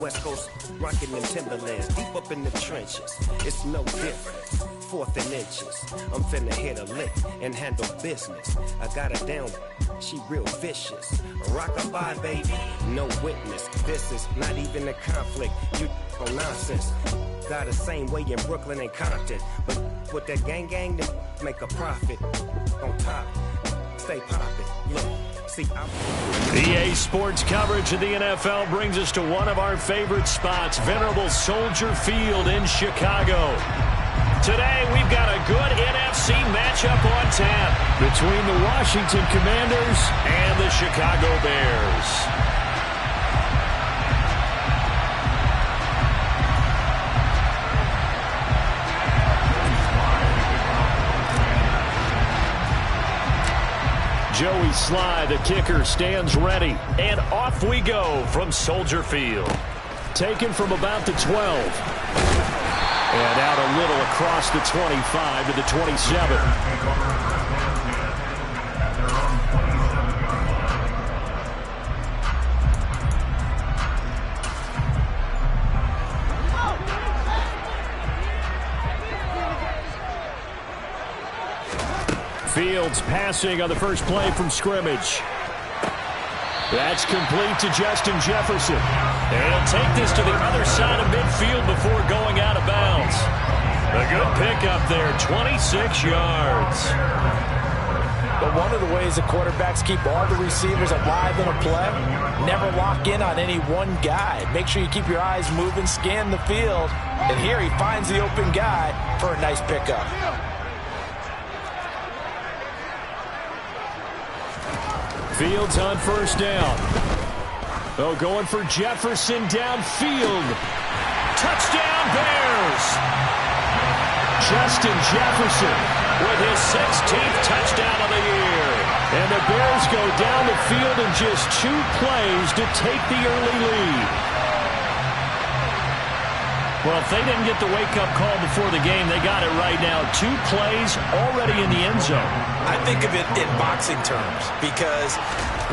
West Coast rockin' them Timberlands, deep up in the trenches. It's no difference, 4th and inches. I'm finna hit a lick and handle business. I got her down, she real vicious. Rock-a-bye, baby, no witness. This is not even a conflict, you on nonsense. Got the same way in Brooklyn and Compton. But with that gang, then make a profit. On top, stay poppin', look. EA Sports coverage of the NFL brings us to one of our favorite spots, venerable Soldier Field in Chicago. Today, we've got a good NFC matchup on tap between the Washington Commanders and the Chicago Bears. Joey Sly, the kicker, stands ready. And off we go from Soldier Field. Taken from about the 12. And out a little across the 25 to the 27. Fields passing on the first play from scrimmage. That's complete to Justin Jefferson. And he'll take this to the other side of midfield before going out of bounds. A good pickup there, 26 yards. But one of the ways the quarterbacks keep all the receivers alive in a play, never lock in on any one guy. Make sure you keep your eyes moving, scan the field. And here he finds the open guy for a nice pickup. Fields on first down. Oh, going for Jefferson downfield. Touchdown, Bears! Justin Jefferson with his 16th touchdown of the year. And the Bears go down the field in just 2 plays to take the early lead. Well, if they didn't get the wake-up call before the game, they got it right now. 2 plays already in the end zone. I think of it in boxing terms because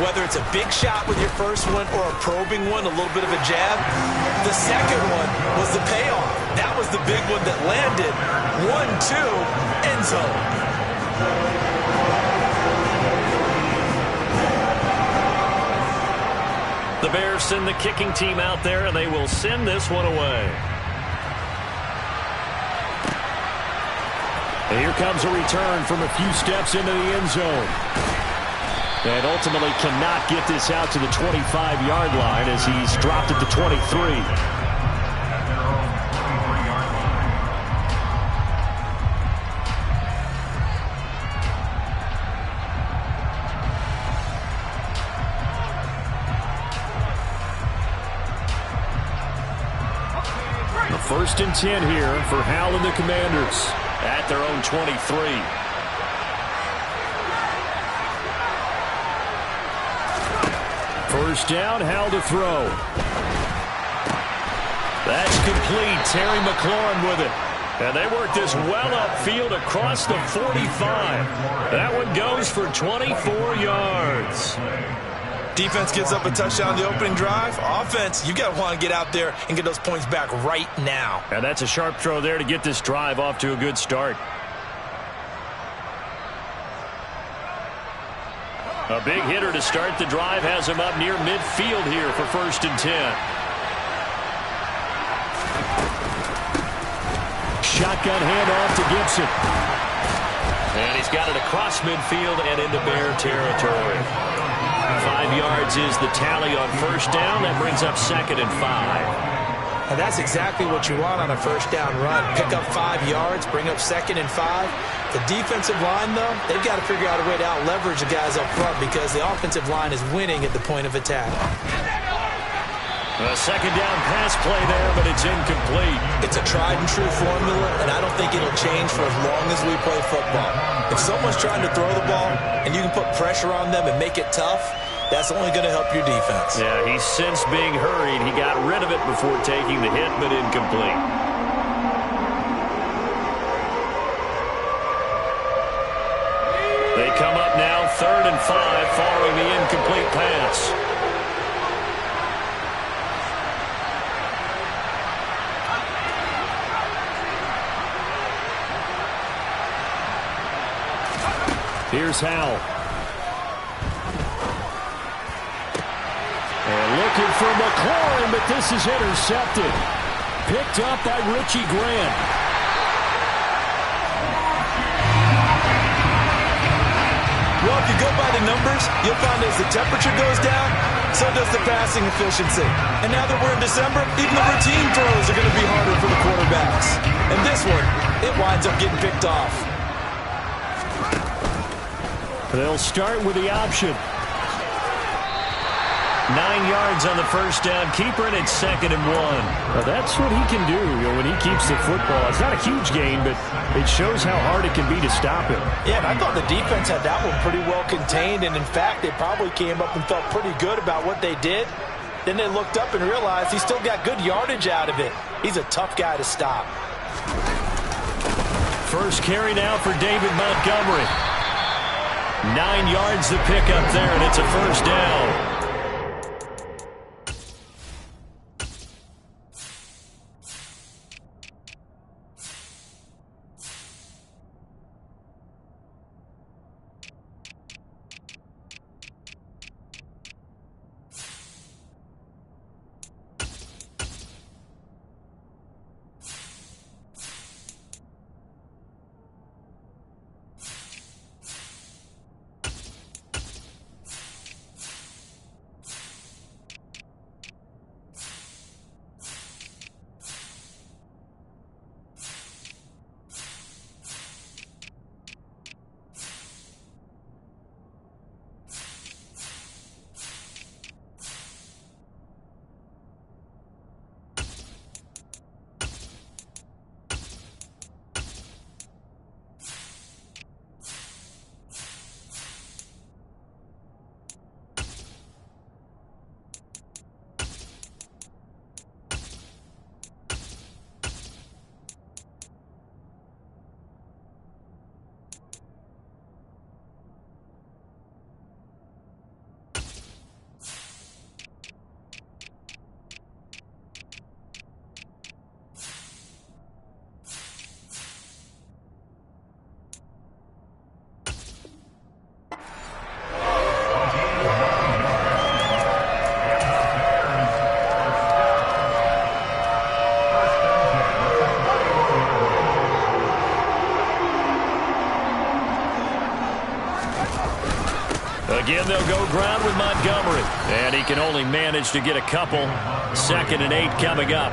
whether it's a big shot with your first one or a probing one, a little bit of a jab, the second one was the payoff. That was the big one that landed. 1-2, end zone. The Bears send the kicking team out there, and they will send this one away. And here comes a return from a few steps into the end zone. And ultimately cannot get this out to the 25-yard line as he's dropped at the 23. First and 10 here for Hal and the Commanders at their own 23. First down, Hal to throw. That's complete. Terry McLaurin with it. And they work this well upfield across the 45. That one goes for 24 yards. Defense gives up a touchdown the opening drive. Offense, you got to want to get out there and get those points back right now. And that's a sharp throw there to get this drive off to a good start. A big hitter to start the drive has him up near midfield here for first and 10. Shotgun handoff to Gibson. And he's got it across midfield and into Bear territory. 5 yards is the tally on first down. That brings up second and 5. And that's exactly what you want on a first down run. Pick up 5 yards, bring up second and 5. The defensive line, though, they've got to figure out a way to out-leverage the guys up front because the offensive line is winning at the point of attack. A second down pass play there, but it's incomplete. It's a tried-and-true formula, and I don't think it'll change for as long as we play football. If someone's trying to throw the ball and you can put pressure on them and make it tough, that's only going to help your defense. Yeah, he's since being hurried. He got rid of it before taking the hit, but incomplete. They come up now, 3rd and 5, following the incomplete pass. Here's Howell. And looking for McLaurin, but this is intercepted. Picked up by Richie Grant. Well, if you go by the numbers, you'll find as the temperature goes down, so does the passing efficiency. And now that we're in December, even the routine throws are going to be harder for the quarterbacks. And this one, it winds up getting picked off. They'll start with the option. 9 yards on the first down. Keeper, and it's 2nd and 1. Well, that's what he can do, when he keeps the football. It's not a huge gain, but it shows how hard it can be to stop him. Yeah, and I thought the defense had that one pretty well contained, and in fact, they probably came up and felt pretty good about what they did. Then they looked up and realized he still got good yardage out of it. He's a tough guy to stop. First carry now for David Montgomery. 9 yards to pick up there, and it's a first down. Again, they'll go ground with Montgomery. And he can only manage to get a couple. 2nd and 8 coming up.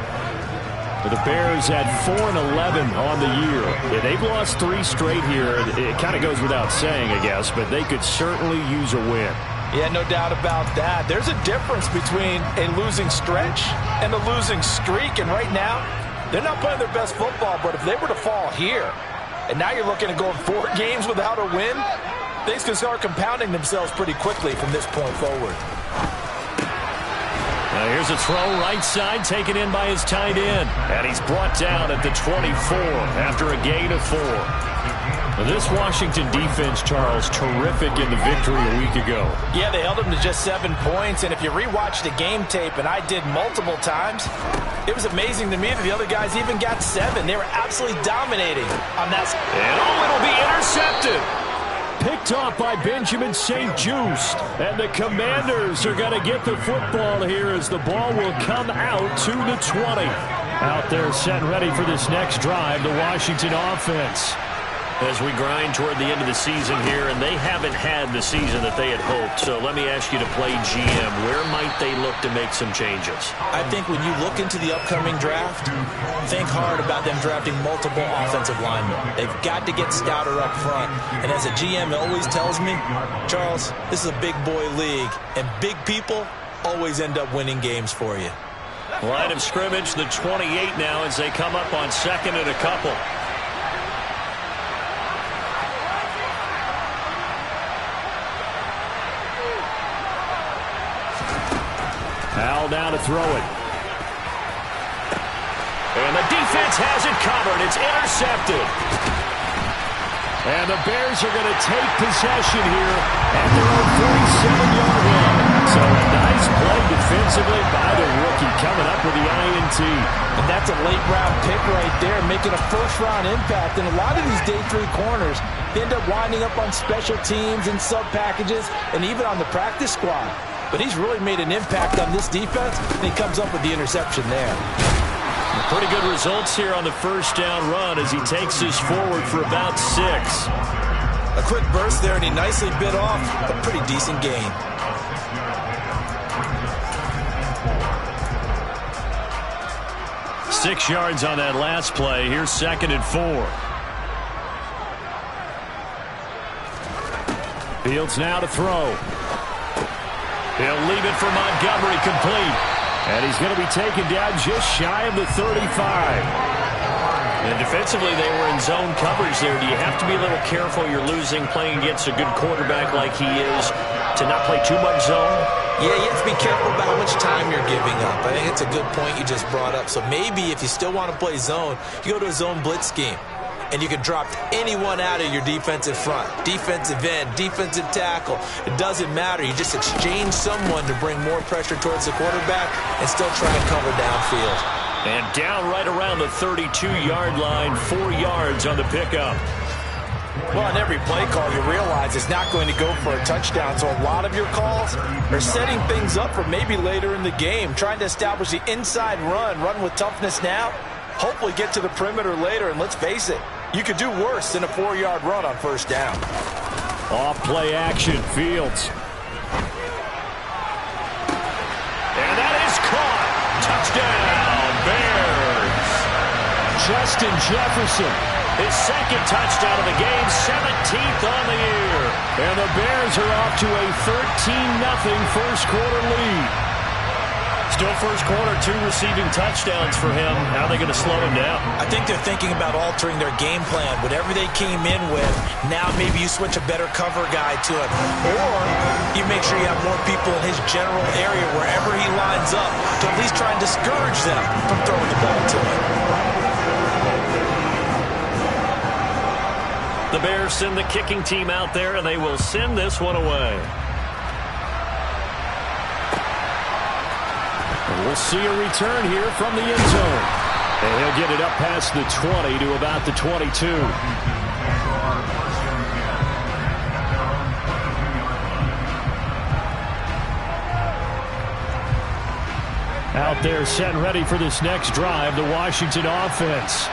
The Bears had 4-11 on the year. Yeah, they've lost 3 straight here. It kind of goes without saying, I guess, but they could certainly use a win. Yeah, no doubt about that. There's a difference between a losing stretch and a losing streak. And right now, they're not playing their best football, but if they were to fall here, and now you're looking at going 4 games without a win, things can start compounding themselves pretty quickly from this point forward. Now here's a throw right side, taken in by his tight end. And he's brought down at the 24 after a gain of 4. Now this Washington defense, Charles, terrific in the victory a week ago. Yeah, they held him to just 7 points. And if you rewatch the game tape, and I did multiple times, it was amazing to me that the other guys even got 7. They were absolutely dominating on that. And it'll be intercepted. Picked off by Benjamin St-Juste. And the Commanders are going to get the football here as the ball will come out to the 20. Out there set and ready for this next drive, the Washington offense. As we grind toward the end of the season here, and they haven't had the season that they had hoped. So let me ask you to play GM. Where might they look to make some changes? I think when you look into the upcoming draft, think hard about them drafting multiple offensive linemen. They've got to get stouter up front. And as a GM always tells me, Charles, this is a big boy league, and big people always end up winning games for you. Line of scrimmage, the 28 now as they come up on 2nd and a couple. Howell down to throw it. And the defense has it covered. It's intercepted. And the Bears are going to take possession here at their own 47-yard line. So a nice play defensively by the rookie coming up with the INT. And that's a late-round pick right there, making a first-round impact. And a lot of these day 3 corners, they end up winding up on special teams and sub-packages and even on the practice squad. But he's really made an impact on this defense, and he comes up with the interception there. Pretty good results here on the first down run as he takes us forward for about 6. A quick burst there, and he nicely bit off a pretty decent gain. Six yards on that last play. Here's 2nd and 4. Fields now to throw. He'll leave it for Montgomery, complete. And he's going to be taken down just shy of the 35. And defensively, they were in zone coverage there. Do you have to be a little careful? You're losing playing against a good quarterback like he is to not play too much zone? Yeah, you have to be careful about how much time you're giving up. I think it's a good point you just brought up. So maybe if you still want to play zone, you go to a zone blitz scheme. And you can drop anyone out of your defensive front. Defensive end, defensive tackle. It doesn't matter. You just exchange someone to bring more pressure towards the quarterback and still try and cover downfield. And down right around the 32-yard line, 4 yards on the pickup. Well, on every play call, you realize it's not going to go for a touchdown. So a lot of your calls are setting things up for maybe later in the game, trying to establish the inside run with toughness now, hopefully get to the perimeter later, and let's face it, you could do worse than a 4-yard run on first down. Off play action, Fields. And that is caught. Touchdown, Bears. Justin Jefferson, his 2nd touchdown of the game, 17th on the year. And the Bears are off to a 13-0 first quarter lead. Still first quarter, 2 receiving touchdowns for him. How are they going to slow him down? I think they're thinking about altering their game plan. Whatever they came in with, now maybe you switch a better cover guy to him. Or you make sure you have more people in his general area wherever he lines up to at least try and discourage them from throwing the ball to him. The Bears send the kicking team out there, and they will send this one away. We'll see a return here from the end zone. And he'll get it up past the 20 to about the 22. Out there set and ready for this next drive, the Washington offense.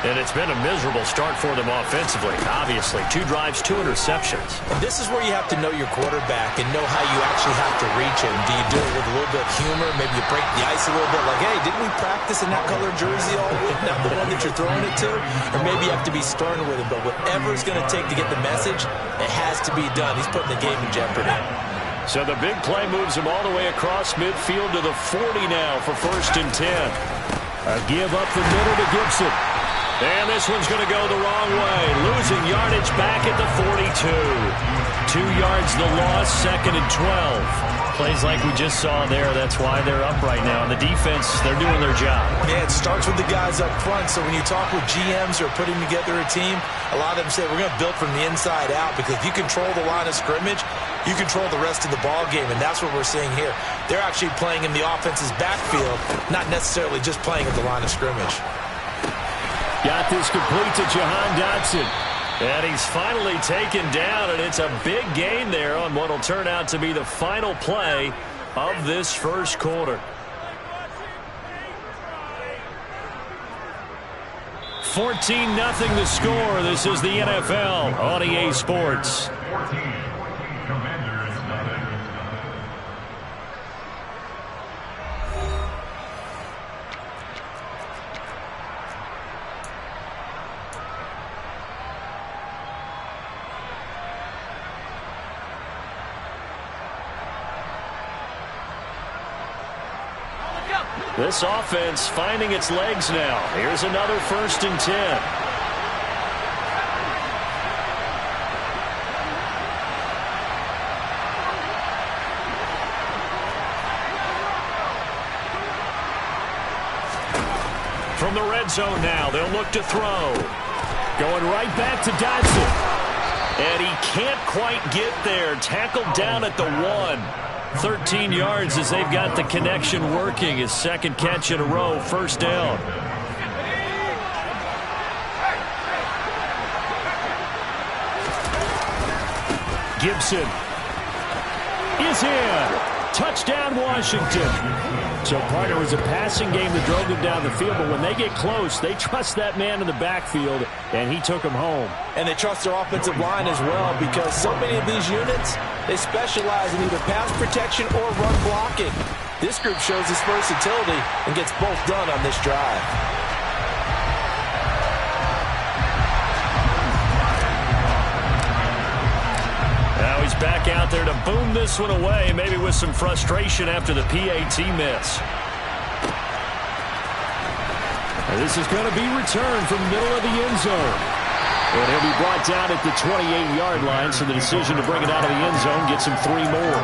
And it's been a miserable start for them offensively. Obviously, 2 drives, 2 interceptions. And this is where you have to know your quarterback and know how you actually have to reach him. Do you do it with a little bit of humor? Maybe you break the ice a little bit like, hey, didn't we practice in that color jersey all week? Not the one that you're throwing it to? Or maybe you have to be stern with him. But whatever it's going to take to get the message, it has to be done. He's putting the game in jeopardy. So the big play moves him all the way across midfield to the 40 now for 1st and 10. A give up the middle to Gibson. And this one's going to go the wrong way. Losing yardage back at the 42. 2 yards the loss, 2nd and 12. Plays like we just saw there. That's why they're up right now. And the defense, they're doing their job. Yeah, it starts with the guys up front. So when you talk with GMs who are putting together a team, a lot of them say we're going to build from the inside out, because if you control the line of scrimmage, you control the rest of the ball game. And that's what we're seeing here. They're actually playing in the offense's backfield, not necessarily just playing at the line of scrimmage. Got this complete to Jahan Dotson. And he's finally taken down, and it's a big gain there on what will turn out to be the final play of this first quarter. 14-0 the score. This is the NFL on EA Sports. This offense finding its legs now. Here's another 1st and 10. From the red zone now, they'll look to throw. Going right back to Dotson. And he can't quite get there. Tackled down at the 1. 13 yards as they've got the connection working. His second catch in a row, first down. Gibson is in. Touchdown, Washington. So, partner, it was a passing game that drove them down the field, but when they get close, they trust that man in the backfield, and he took them home. And they trust their offensive line as well, because so many of these units, they specialize in either pass protection or run blocking. This group shows its versatility and gets both done on this drive. Now he's back out there to boom this one away, maybe with some frustration after the PAT miss. And this is going to be returned from the middle of the end zone. And he'll be brought down at the 28-yard line, so the decision to bring it out of the end zone gets him 3 more.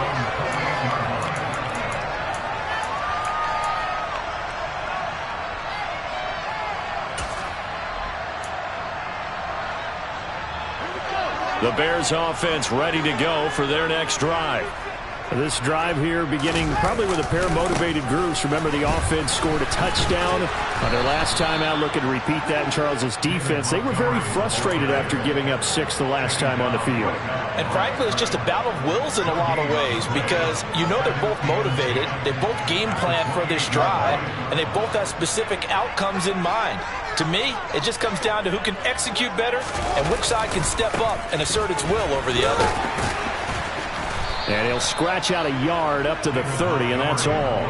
The Bears offense ready to go for their next drive. This drive here beginning probably with a pair of motivated groups. Remember, the offense scored a touchdown on their last time out. Looking to repeat that in Charles's defense. They were very frustrated after giving up 6 the last time on the field. And frankly, it's just a battle of wills in a lot of ways, because you know they're both motivated. They both game plan for this drive, and they both have specific outcomes in mind. To me, it just comes down to who can execute better and which side can step up and assert its will over the other. And he'll scratch out a yard up to the 30, and that's all.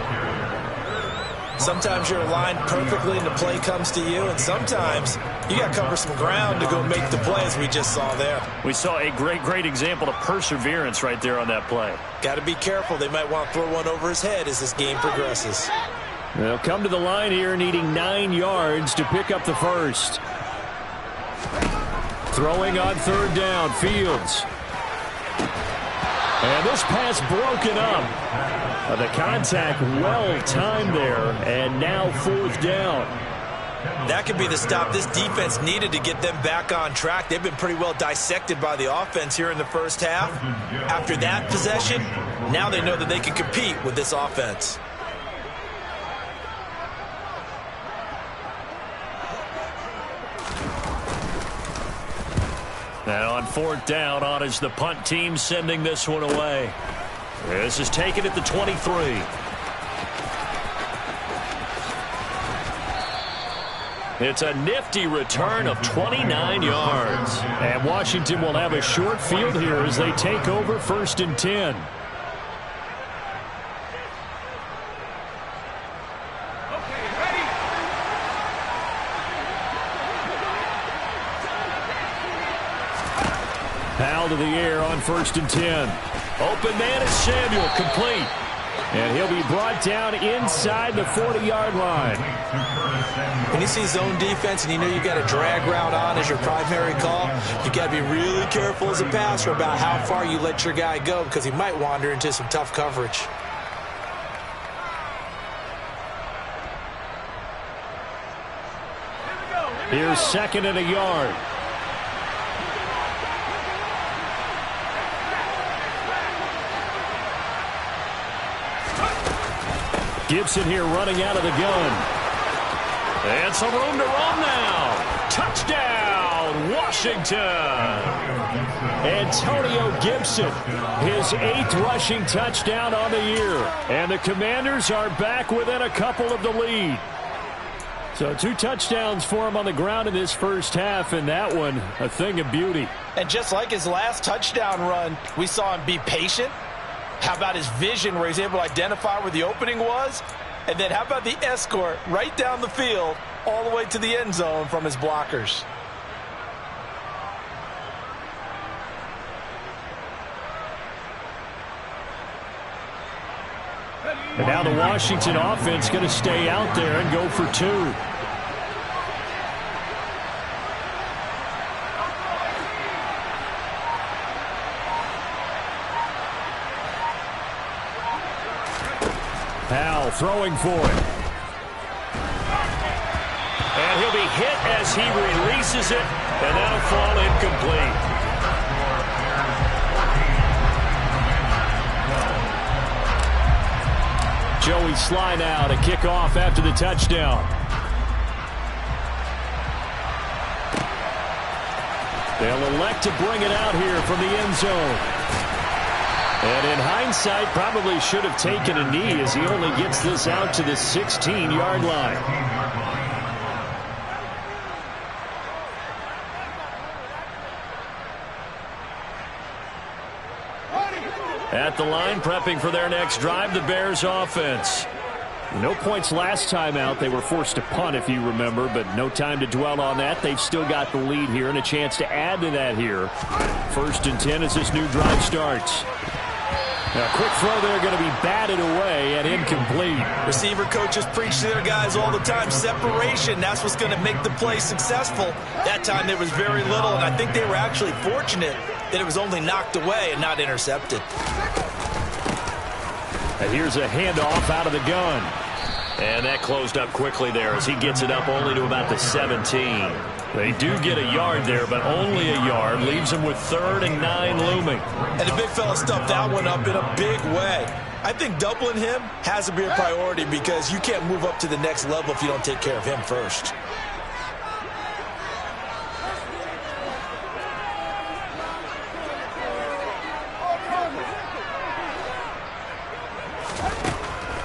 Sometimes you're aligned perfectly and the play comes to you, and sometimes you got to cover some ground to go make the play, as we just saw there. We saw a great example of perseverance right there on that play. Got to be careful. They might want to throw one over his head as this game progresses. They'll come to the line here needing 9 yards to pick up the first. Throwing on third down, Fields. And this pass broken up. The contact well timed there, and now fourth down. That could be the stop this defense needed to get them back on track. They've been pretty well dissected by the offense here in the first half. After that possession, now they know that they can compete with this offense. And on fourth down, on is the punt team sending this one away. This is taken at the 23. It's a nifty return of 29 yards. And Washington will have a short field here as they take over 1st and 10. Powell to the air on 1st and 10. Open man is Samuel, complete. And he'll be brought down inside the 40-yard line. When you see zone defense and you know you got a drag route on as your primary call, you got to be really careful as a passer about how far you let your guy go, because he might wander into some tough coverage. Here's 2nd and a yard. Gibson here running out of the gun. And some room to run now. Touchdown, Washington. Antonio Gibson, his 8th rushing touchdown on the year. And the Commanders are back within a couple of the lead. So 2 touchdowns for him on the ground in this first half, and that one a thing of beauty. And just like his last touchdown run, we saw him be patient. How about his vision where he's able to identify where the opening was? And then how about the escort right down the field all the way to the end zone from his blockers? And now the Washington offense going to stay out there and go for 2. Powell throwing for it. And he'll be hit as he releases it, and that'll fall incomplete. Joey Sly now to kick off after the touchdown. They'll elect to bring it out here from the end zone. And in hindsight, probably should have taken a knee as he only gets this out to the 16-yard line. At the line, prepping for their next drive, the Bears offense. No points last time out. They were forced to punt, if you remember, but no time to dwell on that. They've still got the lead here and a chance to add to that here. 1st and 10 as this new drive starts. Now, a quick throw there going to be batted away and incomplete. Receiver coaches preach to their guys all the time. Separation, that's what's going to make the play successful. That time there was very little, and I think they were actually fortunate that it was only knocked away and not intercepted. And here's a handoff out of the gun. And that closed up quickly there as he gets it up only to about the 17. They do get a yard there, but only a yard. Leaves them with 3rd and 9 looming. And the big fella stuffed that one up in a big way. I think doubling him has to be a priority because you can't move up to the next level if you don't take care of him first.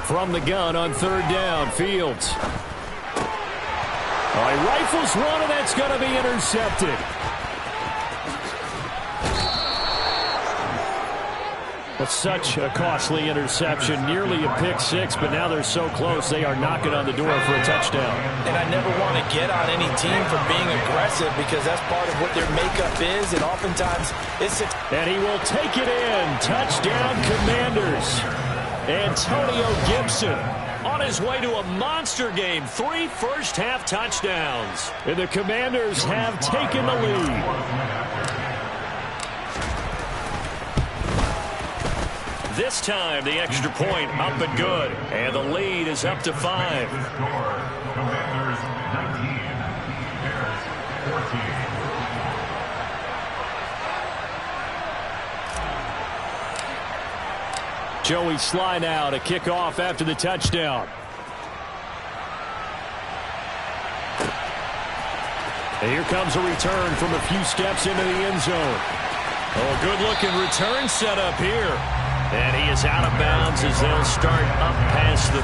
From the gun on 3rd down, Fields. All right, rifles one, and that's going to be intercepted. That's such a costly interception, nearly a pick six, but now they're so close they are knocking on the door for a touchdown. And I never want to get on any team for being aggressive because that's part of what their makeup is, and oftentimes it's... And he will take it in. Touchdown, Commanders. Antonio Gibson on his way to a monster game. 3 first-half touchdowns. And the Commanders have taken the lead. This time, the extra point up and good. And the lead is up to 5. Commanders 19, Bears 14. Joey Sly now to kick off after the touchdown. And here comes a return from a few steps into the end zone. Oh, good-looking return set up here. And he is out of bounds as they'll start up past the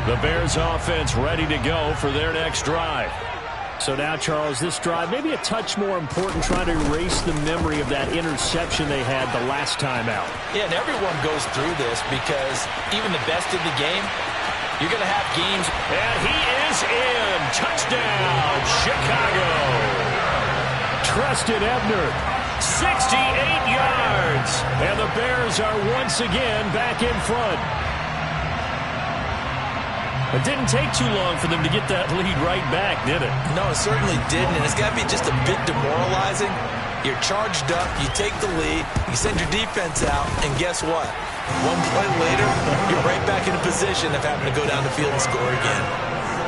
30. The Bears offense ready to go for their next drive. So now, Charles, this drive maybe a touch more important, trying to erase the memory of that interception they had the last time out. Yeah, and everyone goes through this because even the best in the game, you're going to have games. And he is in. Touchdown, Chicago. Treston Ebner, 68 yards. And the Bears are once again back in front. It didn't take too long for them to get that lead right back, did it? No, it certainly didn't, and it's got to be just a bit demoralizing. You're charged up, you take the lead, you send your defense out, and guess what? One play later, you're right back in a position of having to go down the field and score again.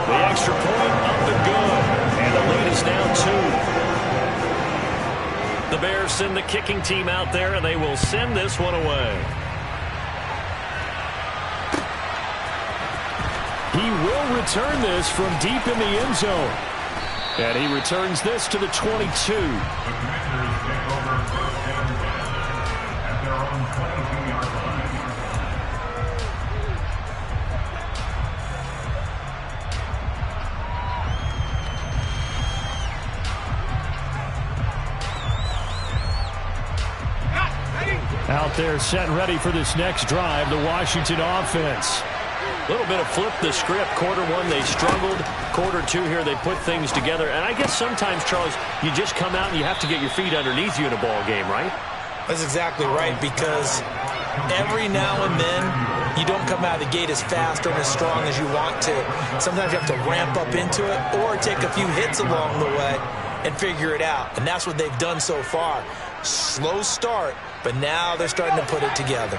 The extra point up and good, and the lead is now 2. The Bears send the kicking team out there, and they will send this one away. He will return this from deep in the end zone. And he returns this to the 22. The Commanders take over 1st and 10 at their own 22-yard line. Out there set and ready for this next drive, the Washington offense. A little bit of flip the script. Quarter one, they struggled. Quarter two here, they put things together. And I guess sometimes, Charles, you just come out and you have to get your feet underneath you in a ball game, right? That's exactly right, because every now and then you don't come out of the gate as fast or as strong as you want to. Sometimes you have to ramp up into it or take a few hits along the way and figure it out. And that's what they've done so far. Slow start, but now they're starting to put it together.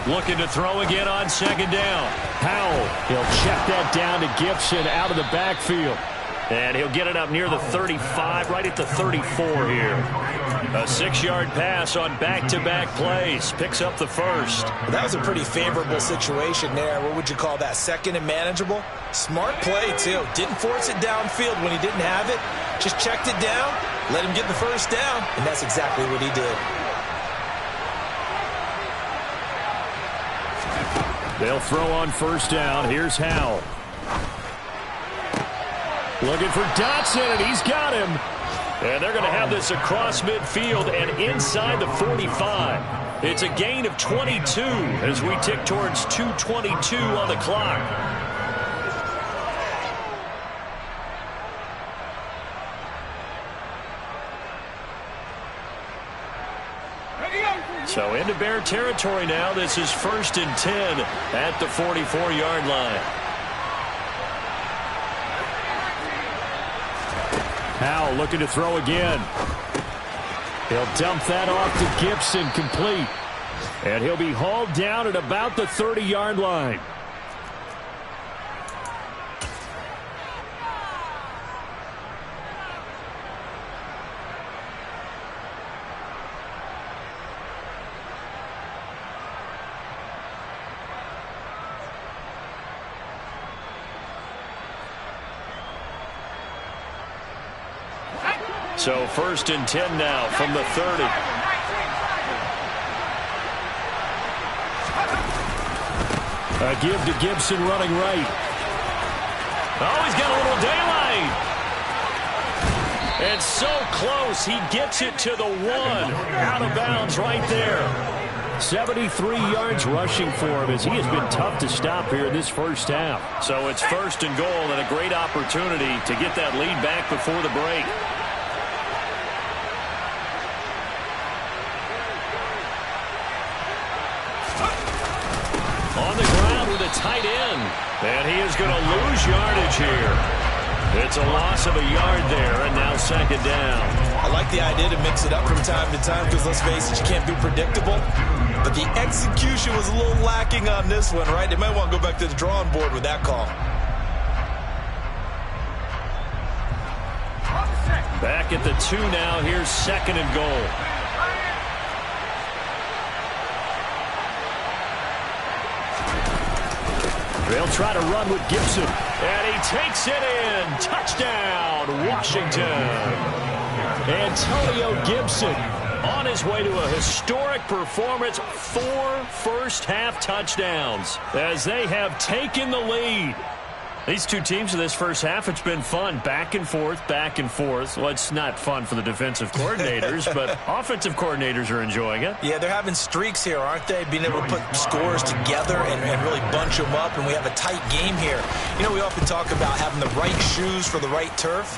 Looking to throw again on second down. Howell, he'll check that down to Gibson out of the backfield. And he'll get it up near the 35, right at the 34 here. A 6-yard pass on back-to-back plays. Picks up the first. Well, that was a pretty favorable situation there. What would you call that? Second and manageable? Smart play, too. Didn't force it downfield when he didn't have it. Just checked it down, let him get the first down, and that's exactly what he did. They'll throw on first down. Here's Howell. Looking for Dotson, and he's got him. And they're going to have this across midfield and inside the 45. It's a gain of 22 as we tick towards 2:22 on the clock. So into Bear territory now. This is 1st and 10 at the 44-yard line. Howell looking to throw again. He'll dump that off to Gibson, complete. And he'll be hauled down at about the 30-yard line. So 1st and 10 now from the 30. A give to Gibson running right. Oh, he's got a little daylight. And so close, he gets it to the 1. Out of bounds right there. 73 yards rushing for him as he has been tough to stop here in this first half. So it's 1st and goal and a great opportunity to get that lead back before the break. On the ground with a tight end. And he is going to lose yardage here. It's a loss of a yard there, and now second down. I like the idea to mix it up from time to time because, let's face it, you can't be predictable. But the execution was a little lacking on this one, right? They might want to go back to the drawing board with that call. Back at the 2 now. Here's 2nd and goal. They'll try to run with Gibson. And he takes it in. Touchdown, Washington. Antonio Gibson on his way to a historic performance. 4 first-half touchdowns as they have taken the lead. These two teams in this first half, it's been fun. Back and forth, back and forth. Well, it's not fun for the defensive coordinators, but offensive coordinators are enjoying it. Yeah, they're having streaks here, aren't they? Being able to put scores together and really bunch them up, and we have a tight game here. You know, we often talk about having the right shoes for the right turf.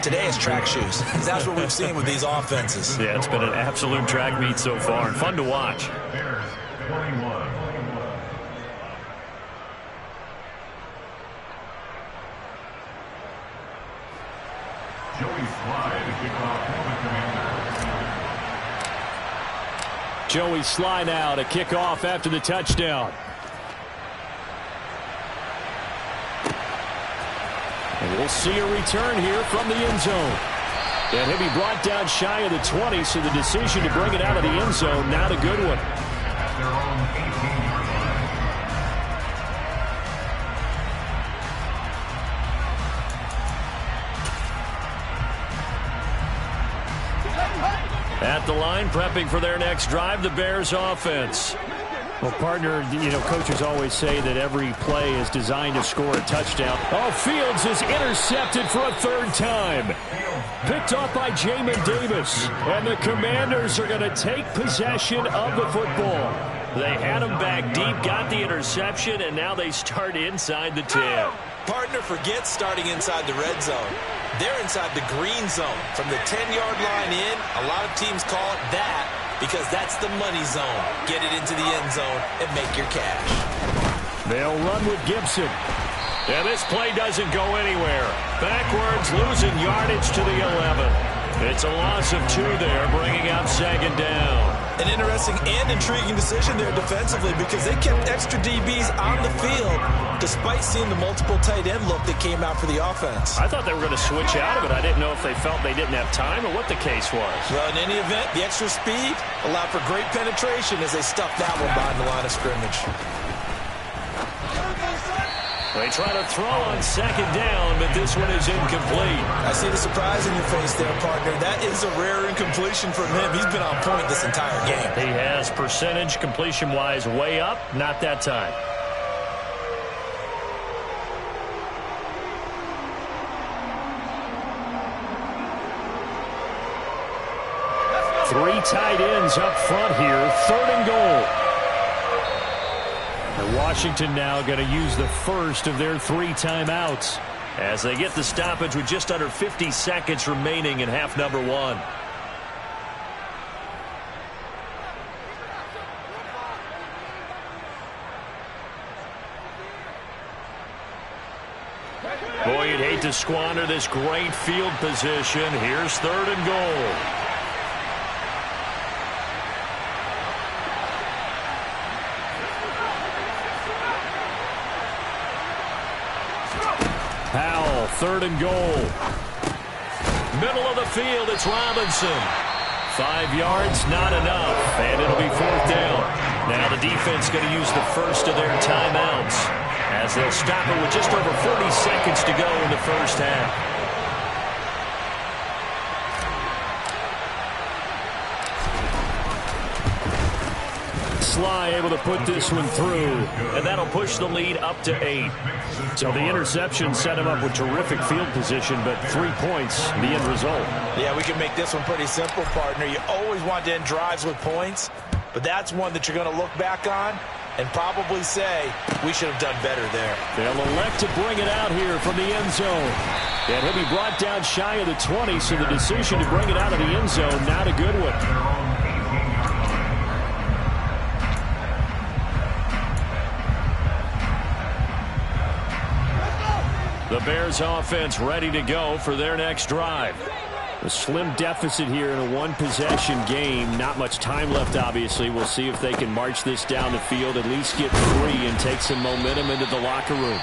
Today it's track shoes. That's what we've seen with these offenses. Yeah, it's been an absolute track meet so far, and fun to watch. Bears 21. Joey Sly now to kick off after the touchdown. And we'll see a return here from the end zone. And he'll be brought down shy of the 20, so the decision to bring it out of the end zone, not a good one. At their own 18-yard line. At the line, prepping for their next drive, the Bears offense. Well, partner, you know, coaches always say that every play is designed to score a touchdown. Oh, Fields is intercepted for a 3rd time. Picked off by Jamin Davis. And the Commanders are going to take possession of the football. They had him back deep, got the interception, and now they start inside the 10. Partner, forget starting inside the red zone. They're inside the green zone. From the 10-yard line in, a lot of teams call it that because that's the money zone. Get it into the end zone and make your cash. They'll run with Gibson. And this play doesn't go anywhere. Backwards, losing yardage to the 11. It's a loss of 2 there, bringing up second down. An interesting and intriguing decision there defensively because they kept extra DBs on the field despite seeing the multiple tight end look that came out for the offense. I thought they were going to switch out of it. I didn't know if they felt they didn't have time or what the case was. Well, in any event, the extra speed allowed for great penetration as they stuffed that one behind the line of scrimmage. They try to throw on second down, but this one is incomplete. I see the surprise in your face there, partner. That is a rare incompletion from him. He's been on point this entire game. He has percentage completion-wise way up, not that time. Three tight ends up front here, 3rd and goal. And Washington now going to use the first of their 3 timeouts as they get the stoppage with just under 50 seconds remaining in half number 1. Boy, you'd hate to squander this great field position. Here's 3rd and goal. Powell, 3rd and goal. Middle of the field, it's Robinson. 5 yards, not enough, and it'll be 4th down. Now the defense going to use the first of their timeouts as they'll stop it with just over 40 seconds to go in the first half. Sly able to put this one through, and that'll push the lead up to 8. So the interception set him up with terrific field position, but 3 points, the end result. Yeah, we can make this one pretty simple, partner. You always want to end drives with points, but that's one that you're going to look back on and probably say, we should have done better there. They'll elect to bring it out here from the end zone. And he'll be brought down shy of the 20, so the decision to bring it out of the end zone, not a good one. The Bears offense ready to go for their next drive. A slim deficit here in a one-possession game. Not much time left, obviously. We'll see if they can march this down the field, at least get 3 and take some momentum into the locker room.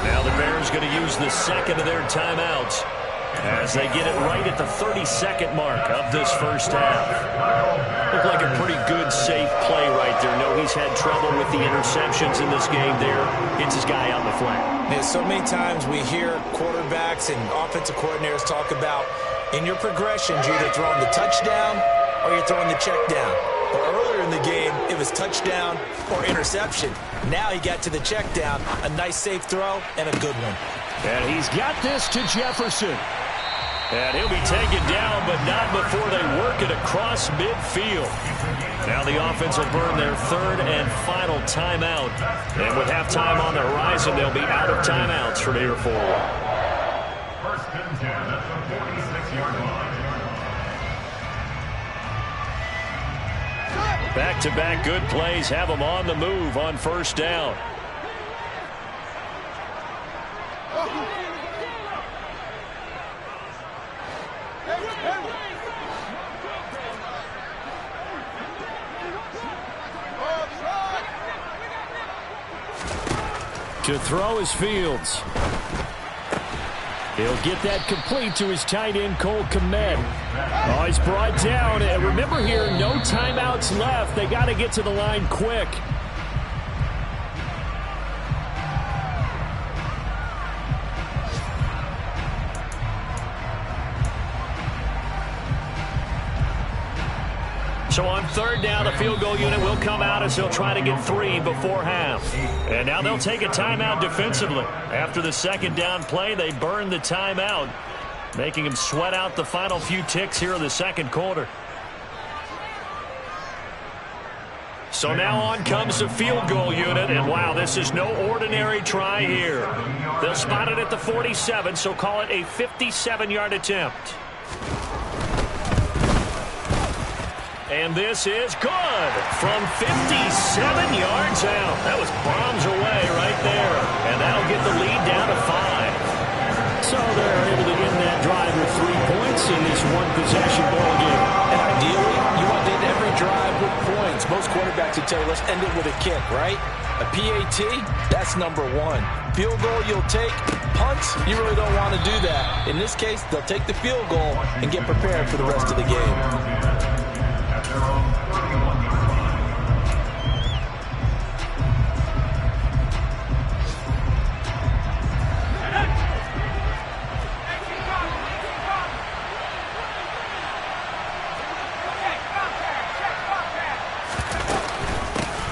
Now the Bears going to use the second of their timeouts as they get it right at the 32nd mark of this first half. Looked like a pretty good, safe play right there. No, he's had trouble with the interceptions in this game there. Gets his guy out in the flat. Yeah, so many times we hear quarterbacks and offensive coordinators talk about in your progressions, you're either throwing the touchdown or you're throwing the check down. But earlier in the game, it was touchdown or interception. Now he got to the check down, a nice safe throw, and a good one. And he's got this to Jefferson. And he'll be taken down, but not before they work it across midfield. Now the offense will burn their 3rd and final timeout. And with halftime on the horizon, they'll be out of timeouts from here forward. 1st and 10 at the 46-yard line. Back-to-back good plays have them on the move on 1st down. To throw is Fields. He'll get that complete to his tight end, Cole Kmet. Oh, he's brought down. And remember here, no timeouts left. They got to get to the line quick. So on 3rd down, the field goal unit will come out as they'll try to get 3 before half. And now they'll take a timeout defensively. After the 2nd down play, they burn the timeout, making them sweat out the final few ticks here in the 2nd quarter. So now on comes the field goal unit, and wow, this is no ordinary try here. They'll spot it at the 47, so call it a 57-yard attempt. And this is good from 57 yards out. That was bombs away right there. And that'll get the lead down to 5. So they're able to end that drive with 3 points in this one-possession ball game. And ideally, you want to end every drive with points. Most quarterbacks would tell you, let's end it with a kick, right? A PAT, that's number one. Field goal you'll take. Punts, you really don't want to do that. In this case, they'll take the field goal and get prepared for the rest of the game. At their own 31-yard line.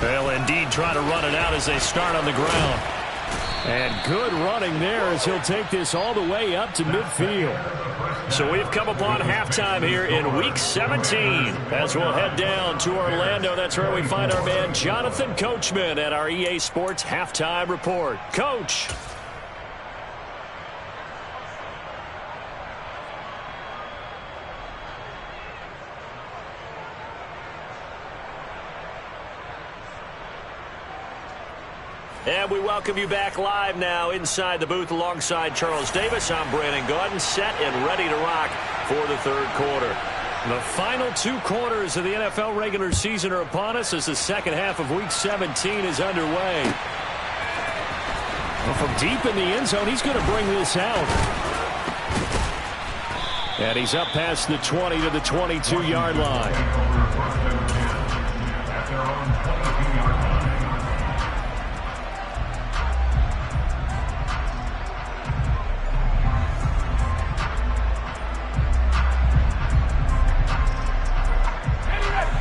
They'll indeed try to run it out as they start on the ground. And good running there as he'll take this all the way up to midfield. So we've come upon halftime here in Week 17. As we'll head down to Orlando, that's where we find our man Jonathan Coachman at our EA Sports Halftime Report. Coach. And we welcome you back live now inside the booth alongside Charles Davis. I'm Brandon Gaudin, set and ready to rock for the third quarter. The final two quarters of the NFL regular season are upon us as the second half of Week 17 is underway. Well, from deep in the end zone, he's going to bring this out. And he's up past the 20 to the 22-yard line. At their own 22-yard line.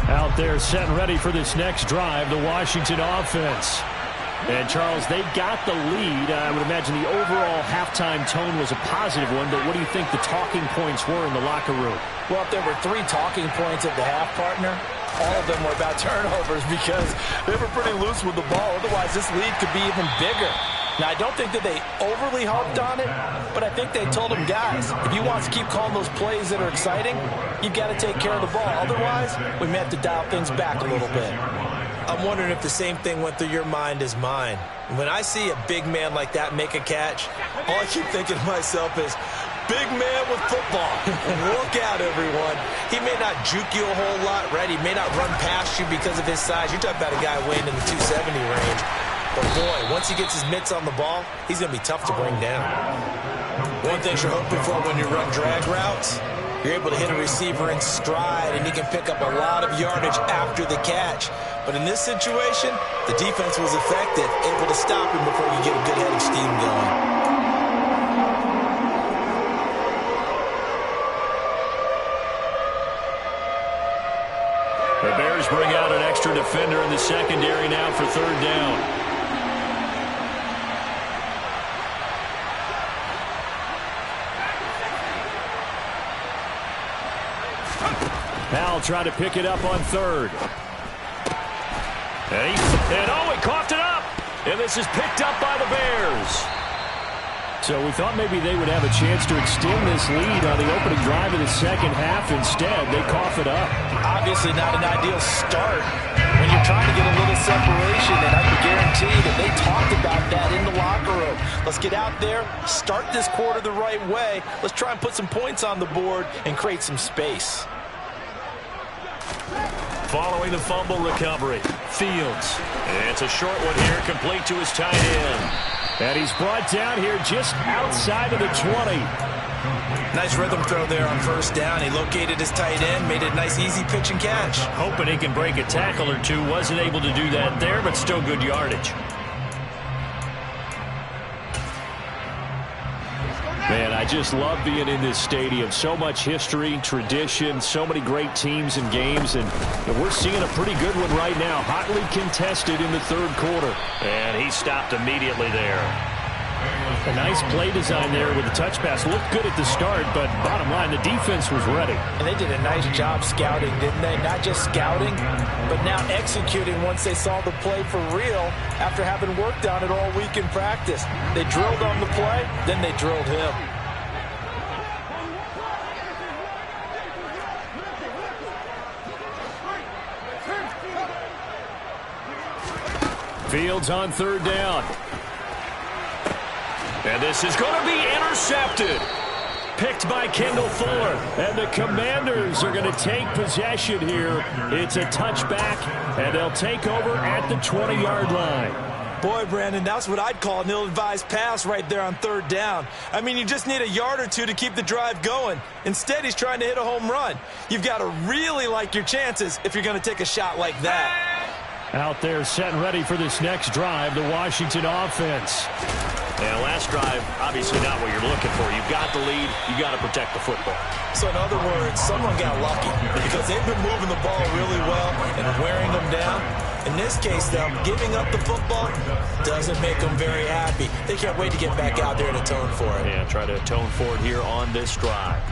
Out there set and ready for this next drive, the Washington offense. And, Charles, they got the lead. I would imagine the overall halftime tone was a positive one, but what do you think the talking points were in the locker room? Well, if there were 3 talking points at the half, partner, all of them were about turnovers because they were pretty loose with the ball. Otherwise, this lead could be even bigger. Now, I don't think that they overly harped on it, but I think they told them, guys, if you want to keep calling those plays that are exciting, you've got to take care of the ball. Otherwise, we may have to dial things back a little bit. I'm wondering if the same thing went through your mind as mine. When I see a big man like that make a catch, all I keep thinking to myself is, big man with football. Look out, everyone. He may not juke you a whole lot, right? He may not run past you because of his size. You're talking about a guy weighing in the 270 range. But, boy, once he gets his mitts on the ball, he's going to be tough to bring down. One thing you're hoping for when you run drag routes, you're able to hit a receiver in stride, and he can pick up a lot of yardage after the catch. But in this situation, the defense was effective, able to stop him before you get a good head of steam going. The Bears bring out an extra defender in the secondary now for third down. Powell trying to pick it up on third. And he coughed it up. And this is picked up by the Bears. So we thought maybe they would have a chance to extend this lead on the opening drive of the second half. Instead, they cough it up. Obviously not an ideal start when you're trying to get a little separation, and I can guarantee that they talked about that in the locker room. Let's get out there, start this quarter the right way. Let's try and put some points on the board and create some space. Following the fumble recovery, Fields. It's a short one here, complete to his tight end. And he's brought down here just outside of the 20. Nice rhythm throw there on first down. He located his tight end, made it a nice easy pitch and catch. Hoping he can break a tackle or two. Wasn't able to do that there, but still good yardage. Man, I just love being in this stadium. So much history, tradition, so many great teams and games, and we're seeing a pretty good one right now. Hotly contested in the third quarter. And he stopped immediately there. A nice play design there with the touch pass. Looked good at the start, but bottom line, the defense was ready. And they did a nice job scouting, didn't they? Not just scouting, but now executing once they saw the play for real after having worked on it all week in practice. They drilled on the play, then they drilled him. Fields on third down. And this is going to be intercepted. picked by Kendall Fuller. And the Commanders are going to take possession here. It's a touchback, and they'll take over at the 20-yard line. Boy, Brandon, that's what I'd call an ill-advised pass right there on third down. I mean, you just need a yard or two to keep the drive going. Instead, he's trying to hit a home run. You've got to really like your chances if you're going to take a shot like that. Out there set and ready for this next drive, the Washington offense. Yeah, last drive, obviously not what you're looking for. You've got the lead. You've got to protect the football. So, in other words, someone got lucky because they've been moving the ball really well and wearing them down. In this case, though, giving up the football doesn't make them very happy. They can't wait to get back out there and atone for it. Yeah, try to atone for it here on this drive.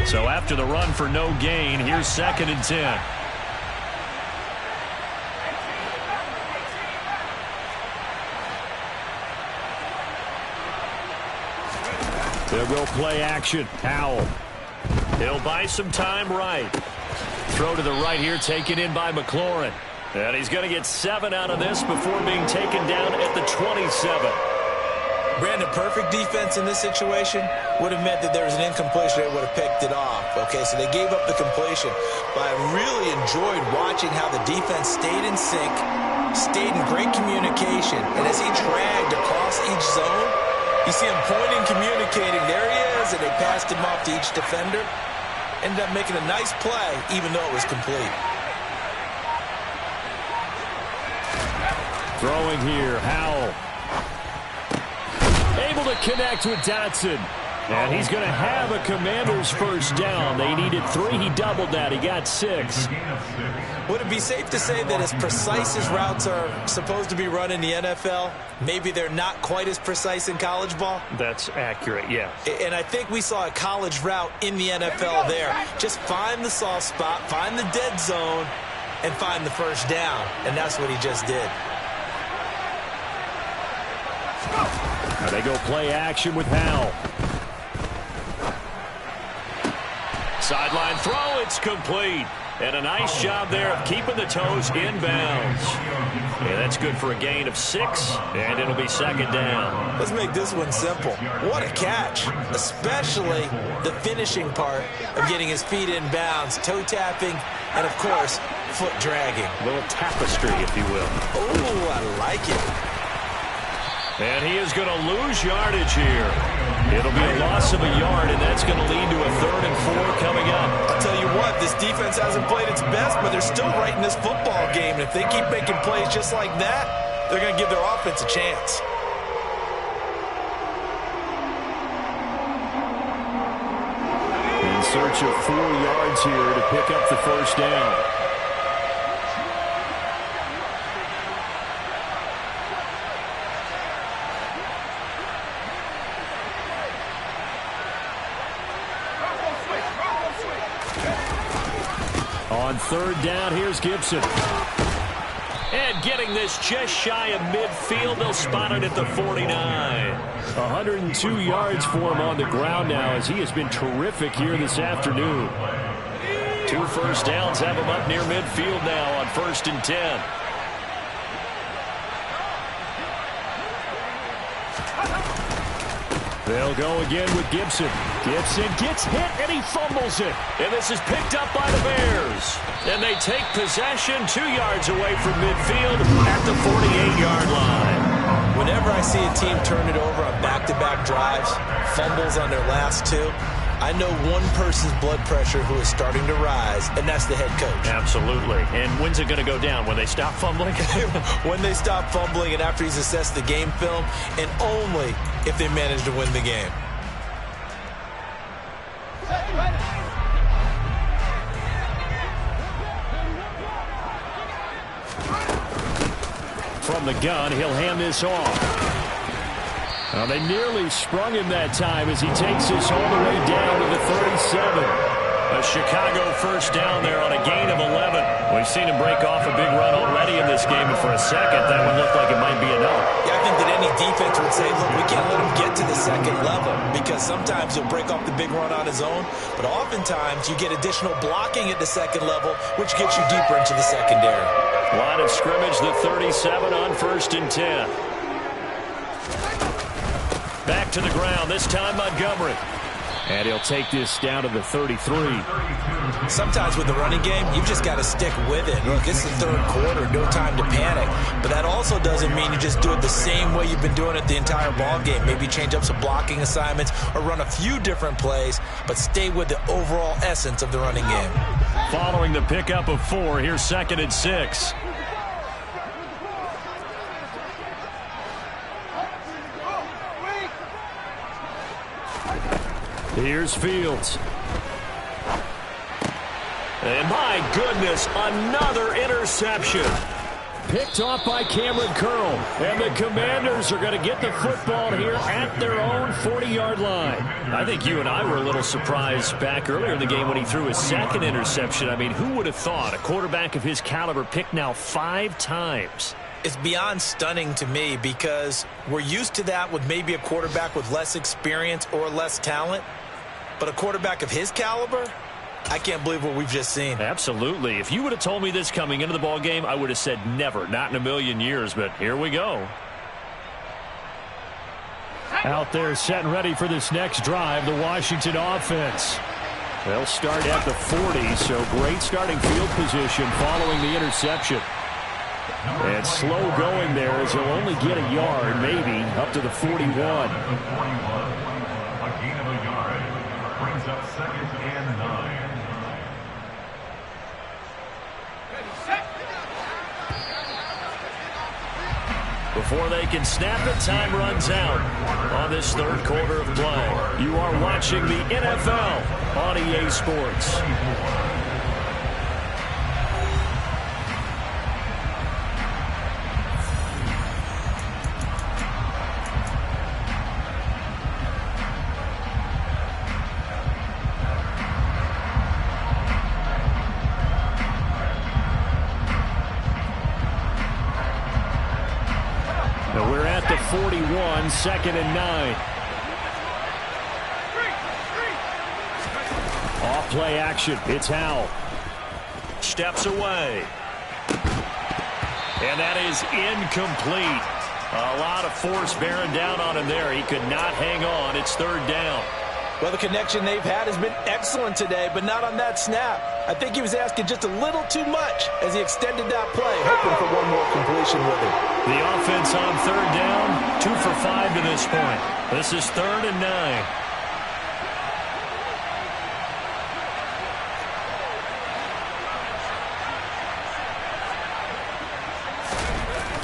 So after the run for no gain, here's 2nd and 10. They'll go play action. Howell. He'll buy some time right. Throw to the right here, taken in by McLaurin. And he's going to get 7 out of this before being taken down at the 27. Brandon, perfect defense in this situation would have meant that there was an incompletion. They would have picked it off. Okay, so they gave up the completion. But I really enjoyed watching how the defense stayed in sync, stayed in great communication. And as he dragged across each zone, you see him pointing, communicating. There he is, and they passed him off to each defender. Ended up making a nice play, even though it was complete. Throwing here, Howell. Able to connect with Dotson. And he's going to have a Commander's first down. They needed 3. He doubled that. He got 6. Would it be safe to say that as precise as routes are supposed to be run in the NFL, maybe they're not quite as precise in college ball? That's accurate, yes. And I think we saw a college route in the NFL there. Just find the soft spot, find the dead zone, and find the first down. And that's what he just did. Now they go play action with Howell. Sideline throw, it's complete. And a nice job there of keeping the toes inbounds. Yeah, that's good for a gain of 6, and it'll be 2nd down. Let's make this one simple. What a catch, especially the finishing part of getting his feet in bounds, toe tapping, and, of course, foot dragging. A little tapestry, if you will. Oh, I like it. And he is going to lose yardage here. It'll be a loss of a yard, and that's going to lead to a 3rd and 4 coming up. I'll tell you what, this defense hasn't played its best, but they're still right in this football game. And if they keep making plays just like that, they're going to give their offense a chance. In search of 4 yards here to pick up the first down. On 3rd down, here's Gibson. And getting this just shy of midfield, they'll spot it at the 49. 102 yards for him on the ground now as he has been terrific here this afternoon. 2 first downs have him up near midfield now on 1st and 10. They'll go again with Gibson. Gibson gets hit, and he fumbles it. And this is picked up by the Bears. And they take possession 2 yards away from midfield at the 48-yard line. Whenever I see a team turn it over on back-to-back drives, fumbles on their last 2, I know one person's blood pressure who is starting to rise, and that's the head coach. Absolutely. And when's it going to go down? When they stop fumbling? When they stop fumbling and after he's assessed the game film, and only if they manage to win the game. From the gun, he'll hand this off. Well, they nearly sprung him that time as he takes this all the way down to the 37. A Chicago first down there on a gain of 11. We've seen him break off a big run already in this game, and for a second, that would look like it might be enough. Yeah, I think that any defense would say, look, we can't let him get to the second level because sometimes he'll break off the big run on his own, but oftentimes you get additional blocking at the second level, which gets you deeper into the secondary. Line of scrimmage, the 37 on 1st and 10. Back to the ground. This time Montgomery. And he'll take this down to the 33. Sometimes with the running game, you've just got to stick with it. Look, it's the third quarter, no time to panic. But that also doesn't mean you just do it the same way you've been doing it the entire ball game. Maybe change up some blocking assignments or run a few different plays, but stay with the overall essence of the running game. Following the pickup of 4, here's 2nd and 6. Here's Fields. And my goodness, another interception. Picked off by Cameron Curl. And the Commanders are going to get the football here at their own 40-yard line. I think you and I were a little surprised back earlier in the game when he threw his 2nd interception. I mean, who would have thought a quarterback of his caliber picked now 5 times? It's beyond stunning to me because we're used to that with maybe a quarterback with less experience or less talent. But a quarterback of his caliber, I can't believe what we've just seen. Absolutely. If you would have told me this coming into the ball game, I would have said never, not in a million years. But here we go. Out there set and ready for this next drive, the Washington offense. They'll start at the 40, so great starting field position following the interception. And slow going there as he'll only get a yard, maybe, up to the 41. A gain of a yard brings up 2nd and 9. Before they can snap it, time runs out on this third quarter of play. You are watching the NFL on EA Sports. We're at the 41, 2nd and 9. Off play action. It's Howell. Steps away. And that is incomplete. A lot of force bearing down on him there. He could not hang on. It's 3rd down. Well, the connection they've had has been excellent today, but not on that snap. I think he was asking just a little too much as he extended that play, hoping for one more completion with it. The offense on 3rd down, 2 for 5 to this point. This is 3rd and 9.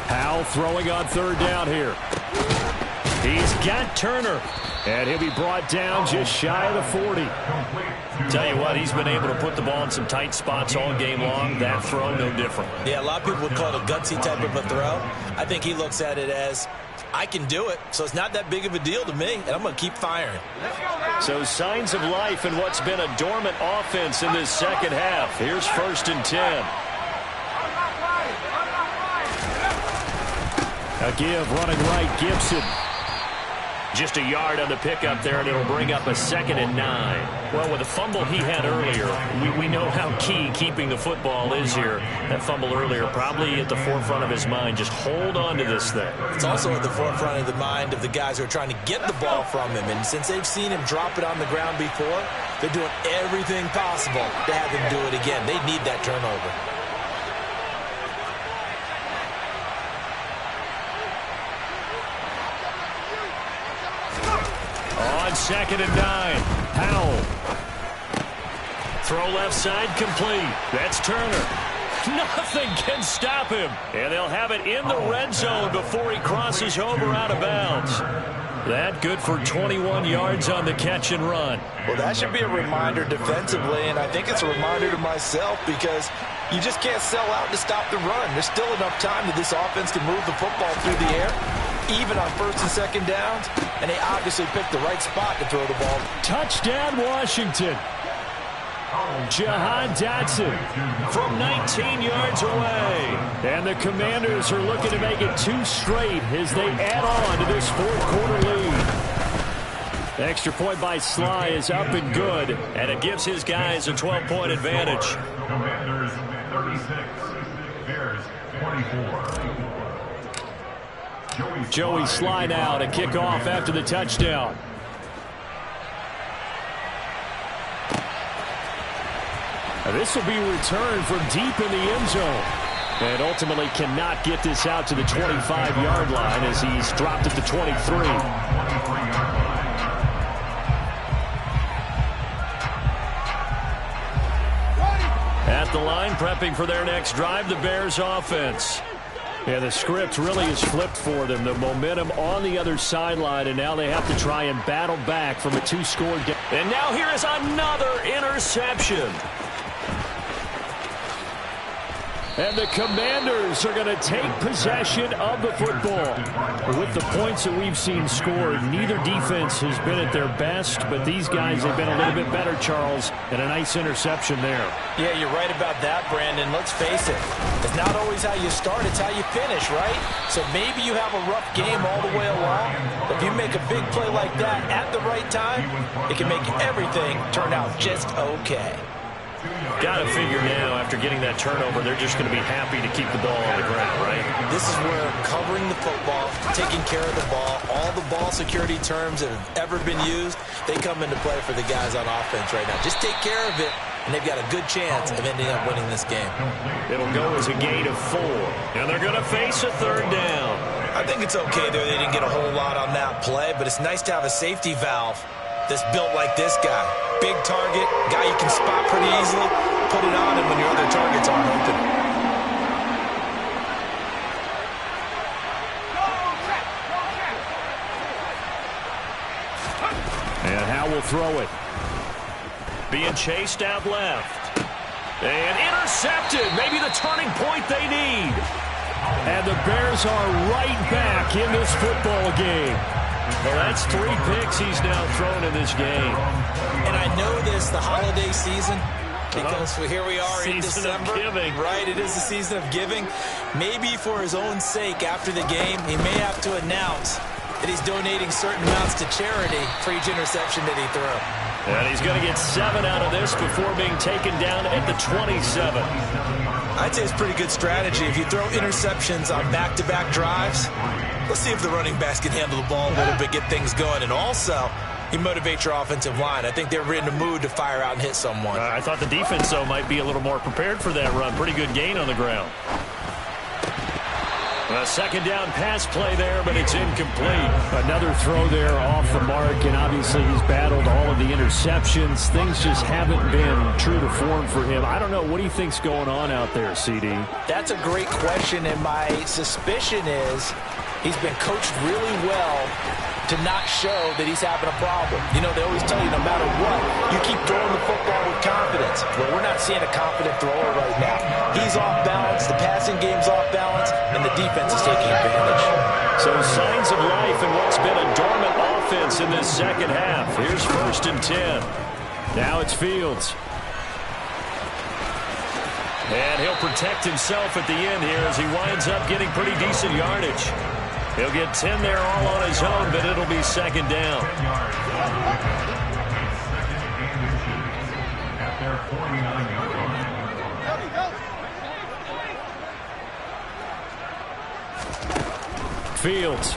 Howell throwing on 3rd down here. He's got Turner. And he'll be brought down just shy of the 40. Tell you what, he's been able to put the ball in some tight spots all game long. That throw, no different. Yeah, a lot of people would call it a gutsy type of a throw. I think he looks at it as, I can do it, so it's not that big of a deal to me, and I'm going to keep firing. So signs of life in what's been a dormant offense in this second half. Here's 1st and 10. A give running right, Gibson. Just a yard on the pickup there, and it'll bring up a 2nd and 9. Well, with the fumble he had earlier, we know how key keeping the football is here. That fumble earlier probably at the forefront of his mind. Just hold on to this thing. It's also at the forefront of the mind of the guys who are trying to get the ball from him. And since they've seen him drop it on the ground before, they're doing everything possible to have him do it again. They need that turnover. On 2nd and 9, Howell. Throw left side complete. That's Turner. Nothing can stop him. And they'll have it in the red zone before he crosses over out of bounds. That good for 21 yards on the catch and run. Well, that should be a reminder defensively, and I think it's a reminder to myself because you just can't sell out to stop the run. There's still enough time that this offense can move the football through the air, even on 1st and 2nd downs, and they obviously picked the right spot to throw the ball. Touchdown, Washington. Jahan Dotson from 19 yards away. And the Commanders are looking to make it 2 straight as they add on to this 4th quarter lead. The extra point by Sly is up and good, and it gives his guys a 12-point advantage. Commanders 36, Bears 24. Joey Sly now to kick off after the touchdown. This will be returned from deep in the end zone. And ultimately cannot get this out to the 25-yard line as he's dropped at the 23. At the line, prepping for their next drive, the Bears offense. Yeah, the script really is flipped for them. The momentum on the other sideline, and now they have to try and battle back from a two-score game. And now here is another interception. And the Commanders are going to take possession of the football. With the points that we've seen scored, neither defense has been at their best, but these guys have been a little bit better, Charles, and a nice interception there. Yeah, you're right about that, Brandon. Let's face it. It's not always how you start, it's how you finish, right? So maybe you have a rough game all the way along, but if you make a big play like that at the right time, it can make everything turn out just okay. Got to figure now, after getting that turnover, they're just going to be happy to keep the ball on the ground, right? This is where covering the football, taking care of the ball, all the ball security terms that have ever been used, they come into play for the guys on offense right now. Just take care of it, and they've got a good chance of ending up winning this game. It'll go as a gain of 4, and they're going to face a third down. I think it's okay there. They didn't get a whole lot on that play, but it's nice to have a safety valve that's built like this guy. Big target, guy you can spot pretty easily. Put it on him when your other targets aren't open. And Howe will throw it. Being chased out left. And intercepted. Maybe the turning point they need. And the Bears are right back in this football game. Well, that's 3 picks he's now thrown in this game. And I know this, the holiday season, because here we are in December. Giving. Right, it is the season of giving. Maybe for his own sake after the game, he may have to announce that he's donating certain amounts to charity for each interception that he threw. And he's going to get 7 out of this before being taken down at the 27. I'd say it's pretty good strategy. If you throw interceptions on back-to-back drives, let's see if the running backs can handle the ball a little bit, get things going. And also, you motivate your offensive line. I think they're in the mood to fire out and hit someone. I thought the defense, though, might be a little more prepared for that run. Pretty good gain on the ground. A second down pass play there, but it's incomplete. Another throw there off the mark, and obviously he's battled all of the interceptions. Things just haven't been true to form for him. I don't know. What do you think's going on out there, CD? That's a great question, and my suspicion is he's been coached really well to not show that he's having a problem. You know, they always tell you no matter what, you keep throwing the football with confidence. Well, we're not seeing a confident thrower right now. He's off balance, the passing game's off balance, and the defense is taking advantage. So signs of life in what's been a dormant offense in this second half. Here's 1st and 10. Now it's Fields. And he'll protect himself at the end here as he winds up getting pretty decent yardage. He'll get 10 there all on his own, but it'll be 2nd down. At their 49-yard line. Fields.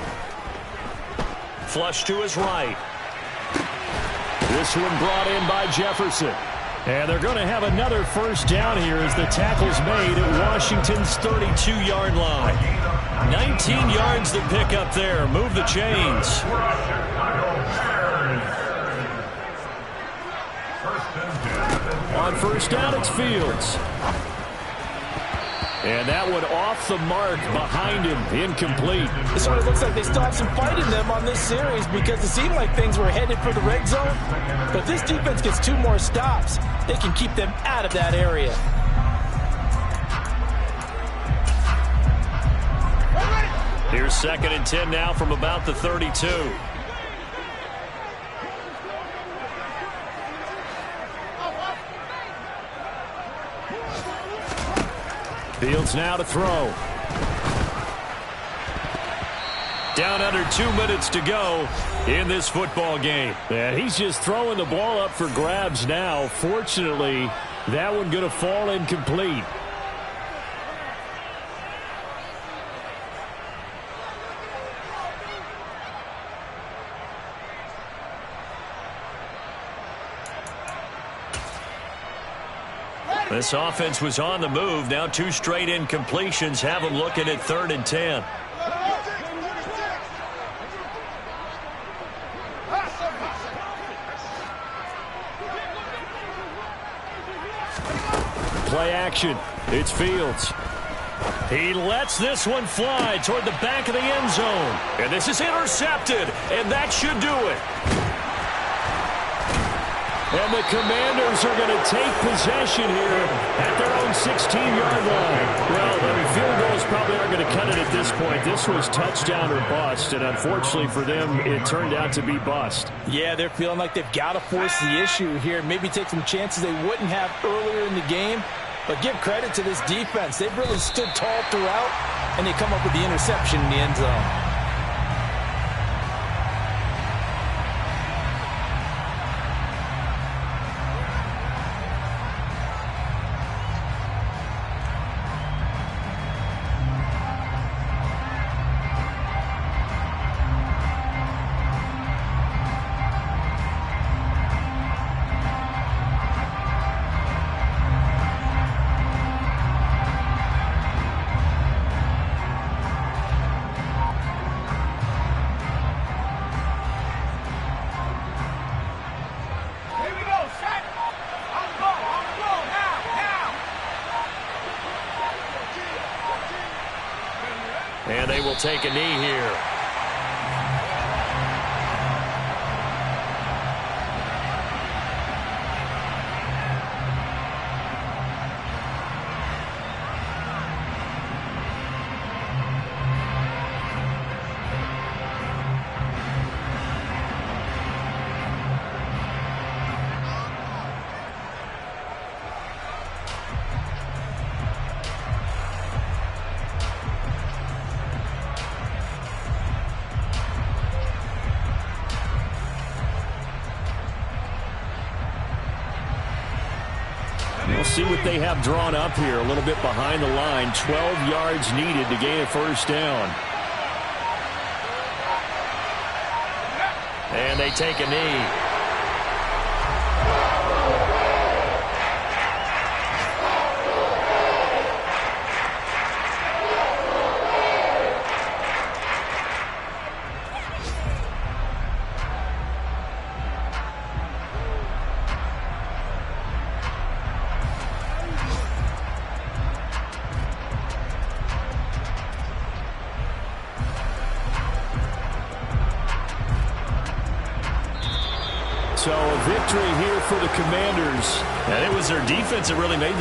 Flush to his right. This one brought in by Jefferson. And they're going to have another 1st down here as the tackle's made at Washington's 32-yard line. 19 yards to pick up there. Move the chains. On 1st down, it's Fields. And that one off the mark behind him, incomplete. This one, it looks like they still have some fight in them on this series because it seemed like things were headed for the red zone. But if this defense gets 2 more stops, they can keep them out of that area. Here's 2nd and 10 now from about the 32. Fields now to throw. Down under 2 minutes to go in this football game. And he's just throwing the ball up for grabs now. Fortunately, that one going to fall incomplete. This offense was on the move. Now 2 straight incompletions have them looking at 3rd and 10. Play action. It's Fields. He lets this one fly toward the back of the end zone. And this is intercepted, and that should do it. And the Commanders are going to take possession here at their own 16-yard line. Well, field goals probably aren't going to cut it at this point. This was touchdown or bust, and unfortunately for them, it turned out to be bust. Yeah, they're feeling like they've got to force the issue here. Maybe take some chances they wouldn't have earlier in the game. But give credit to this defense. They've really stood tall throughout, and they come up with the interception in the end zone. And they will take a knee here. We'll see what they have drawn up here. A little bit behind the line. 12 yards needed to gain a first down. And they take a knee. So a victory here for the Commanders. And it was their defense that really made